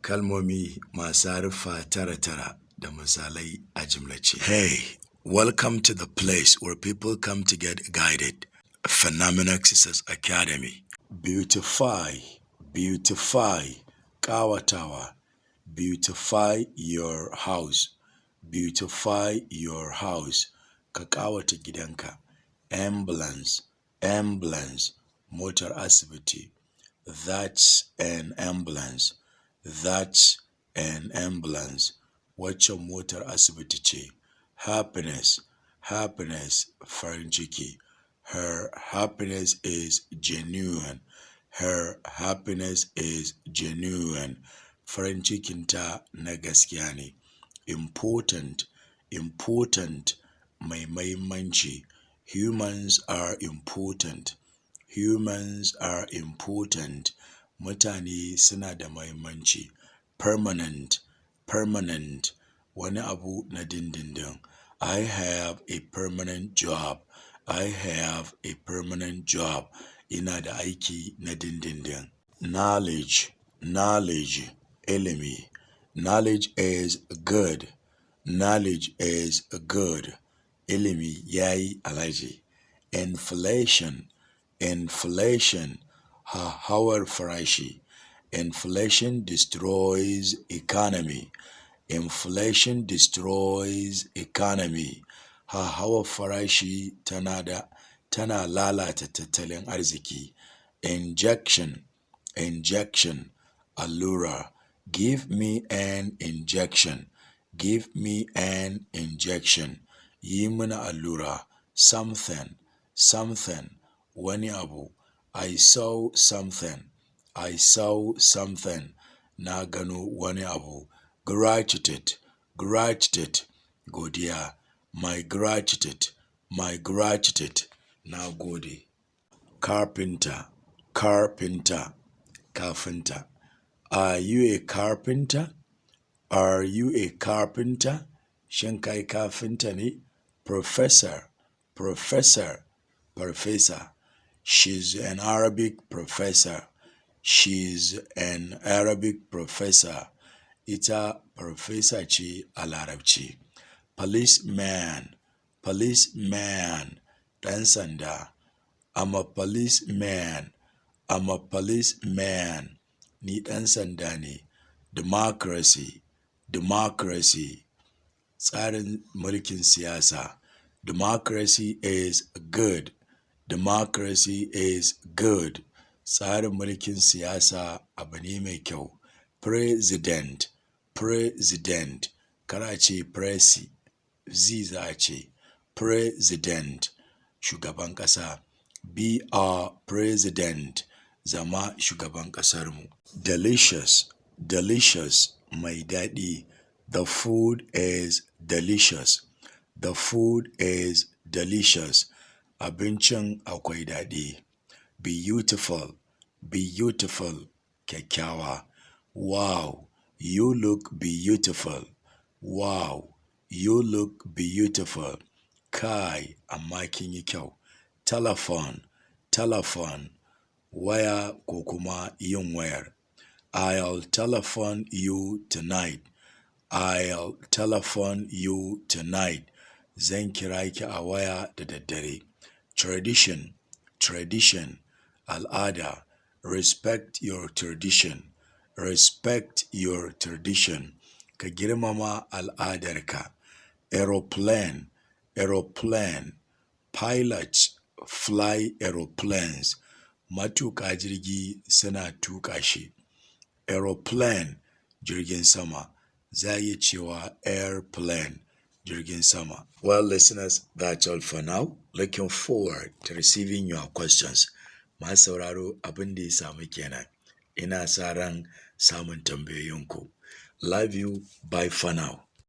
kalmomi masu haruffa tara-tara da misalai a jimlace. Hey, welcome to the place where people come to get guided. Phenomenal Exercise Academy. Beautify, beautify, ƙawatawa. Beautify your house. Beautify your house. Ka ƙawata gidanka. Ambulance, ambulance, motar asibiti. That's an ambulance. That's an ambulance. Waccan motar asibiti ce. Happiness, happiness, farin ciki. Her happiness is genuine. Her happiness is genuine. Farin cikinta na gaskiya ne. Important, important, mai mahimmanci. Humans are important. Humans are important. Mutane suna da mahimmanci. Permanent, permanent, wani abu na dindindin. I have a permanent job. I have a permanent job. Ina da aiki na dindindin. Knowledge, knowledge, ilimi. Knowledge is good. Knowledge is good. Ilimi yayi alhaji. Inflation, inflation, hauhawar farashi. Inflation destroys economy. Inflation destroys economy. Hauhawar farashi tana lalata tattalin arziki. Injection, injection, allura. Give me an injection. Give me an injection. Yi mana allura. Something, something, wani abu. I saw something. I saw something. Na gano wani abu. Gratitude, gratitude, godiya. My gratitude, my gratitude. Na gode. Carpenter, carpenter, kafinta. Are you a carpenter? Are you a carpenter? Shin kai kafinta ne? Professor, professor, farfesa. She's an Arabic professor. She's an Arabic professor. Ita farfesa ce a Larabci. Policeman, policeman, ɗan sanda. I'm a policeman. I'm a policeman. Ni ɗan sanda ne. Democracy, democracy, tsarin mulkin siyasa. Democracy is good. Democracy is good. Tsarin mulkin siyasa abu ne mai kyau. President, president, kar a ce presi, za a ce president, shugaban ƙasa. Be our president, zama shugaban ƙasarmu. Delicious, delicious, mai daɗi. The food is delicious. The food is delicious. Abincin akwai daɗi. Beautiful, beautiful, kyakkyawa. Wow, you look beautiful. Wow, you look beautiful. Kai, amma kin yi kyau. Telephone, telephone, waya ko kuma yin wayar. I'll telephone you tonight. I'll telephone you tonight. Zan kira ki a waya da daddare. Tradition, tradition, al'ada. Respect your tradition. Respect your tradition. Ka girmama al'adarka. Aeroplane, aeroplane. Pilots fly aeroplanes. Matuƙa jirgi suna tuƙa shi. Aeroplane, jirgin sama. Za a iya cewa airplane, jirgin sama. Well, listeners, that's all for now. Looking forward to receiving your questions. Masu sauraro abin da ya samu kenan. Ina sa ran samun tambayoyinku. Love you. Bye for now.